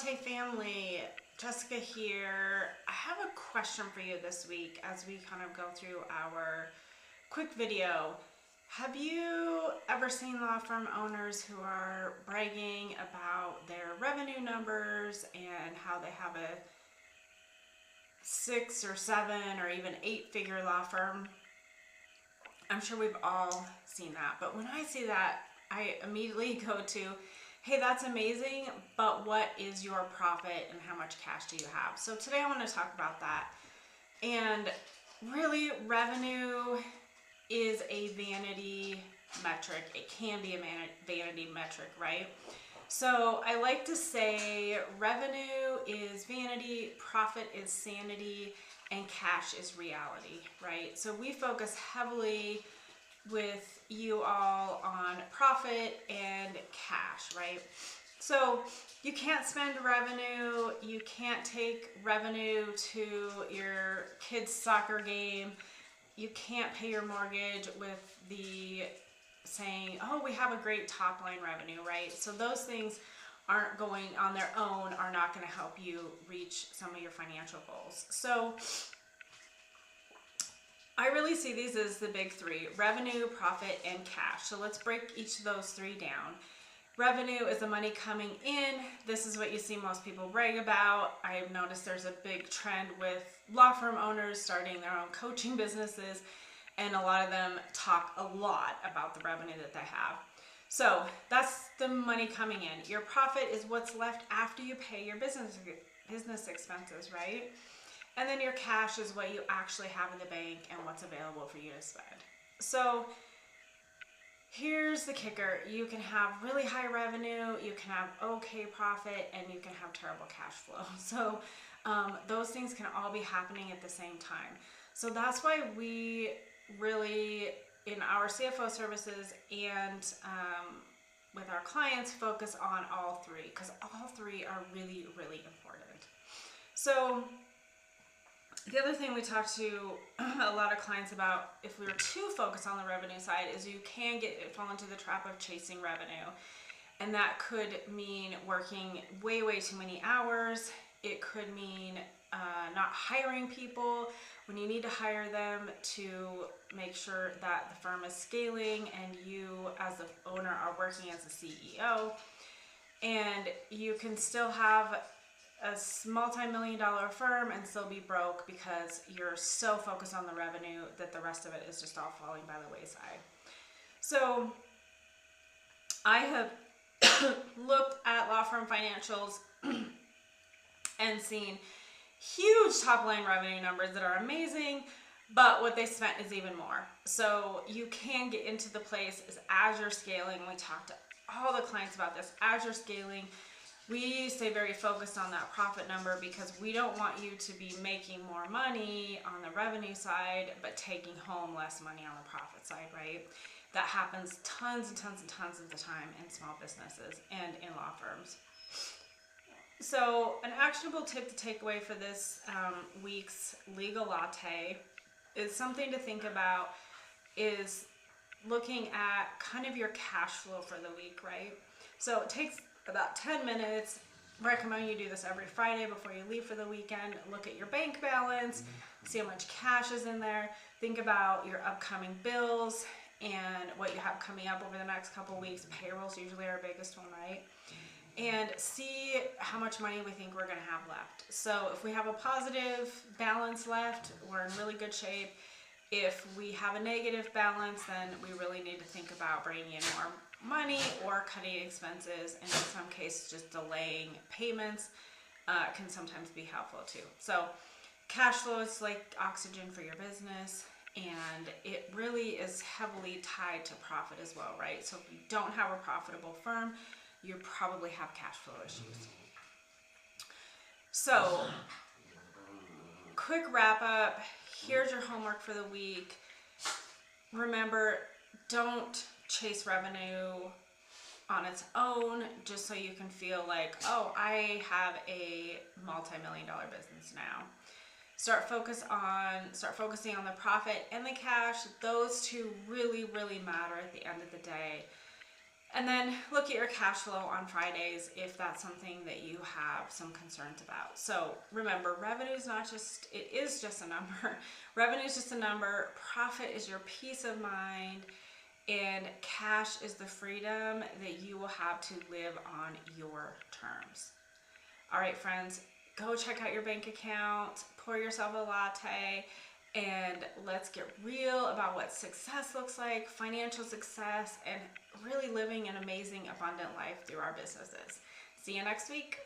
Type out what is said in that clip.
Latte family, Jessica here. I have a question for you this week as we kind of go through our quick video. Have you ever seen law firm owners who are bragging about their revenue numbers and how they have a 6 or 7 or even 8-figure law firm? I'm sure we've all seen that, but when I see that, I immediately go to, hey, that's amazing, but what is your profit and how much cash do you have? So today I want to talk about that. And really, revenue is a vanity metric. It can be a vanity metric, right? So I like to say revenue is vanity, profit is sanity, and cash is reality, right? So we focus heavily with you all on profit and cash, right? So you can't spend revenue, you can't take revenue to your kid's soccer game, you can't pay your mortgage with the saying, oh, we have a great top line revenue, right? So those things aren't going on their own, are not going to help you reach some of your financial goals. So I really see these as the big three: revenue, profit, and cash. So let's break each of those three down. Revenue is the money coming in. This is what you see most people brag about. I've noticed there's a big trend with law firm owners starting their own coaching businesses, and a lot of them talk a lot about the revenue that they have. So that's the money coming in. Your profit is what's left after you pay your business expenses, right? And then your cash is what you actually have in the bank and what's available for you to spend. So here's the kicker. You can have really high revenue, you can have okay profit, and you can have terrible cash flow. So those things can all be happening at the same time. So that's why we really, in our CFO services and with our clients, focus on all three, because all three are really, really important. So the other thing we talk to a lot of clients about, if we were too focused on the revenue side, is you can fall into the trap of chasing revenue. And that could mean working way, way too many hours. It could mean not hiring people when you need to hire them to make sure that the firm is scaling and you as the owner are working as a CEO. And you can still have a multi-million-dollar firm and still be broke because you're so focused on the revenue that the rest of it is just all falling by the wayside. So I have looked at law firm financials and seen huge top-line revenue numbers that are amazing, but what they spent is even more. So you can get into the place as you're scaling. We talk to all the clients about this. As you're scaling, we stay very focused on that profit number because we don't want you to be making more money on the revenue side, but taking home less money on the profit side, right? That happens tons and tons and tons of the time in small businesses and in law firms. So an actionable tip to take away for this week's Legal Latte is something to think about is looking at kind of your cash flow for the week, right? So it takes about 10 minutes. Recommend you do this every Friday before you leave for the weekend. Look at your bank balance, see how much cash is in there. Think about your upcoming bills and what you have coming up over the next couple weeks. Payroll's usually our biggest one, right? And see how much money we think we're going to have left. So if we have a positive balance left, we're in really good shape. If we have a negative balance, then we really need to think about bringing in more money or cutting expenses, and in some cases just delaying payments can sometimes be helpful too. So cash flow is like oxygen for your business, and it really is heavily tied to profit as well, right? So if you don't have a profitable firm, you probably have cash flow issues. So quick wrap up. Here's your homework for the week. Remember, don't chase revenue on its own just so you can feel like, oh, I have a multi-million-dollar business now. Start focusing on the profit and the cash. Those two really, really matter at the end of the day. And then look at your cash flow on Fridays if that's something that you have some concerns about. So remember, revenue is not just, it is just a number. Revenue is just a number. Profit is your peace of mind. And cash is the freedom that you will have to live on your terms. All right, friends, go check out your bank account, pour yourself a latte, and let's get real about what success looks like, financial success, and really living an amazing, abundant life through our businesses. See you next week.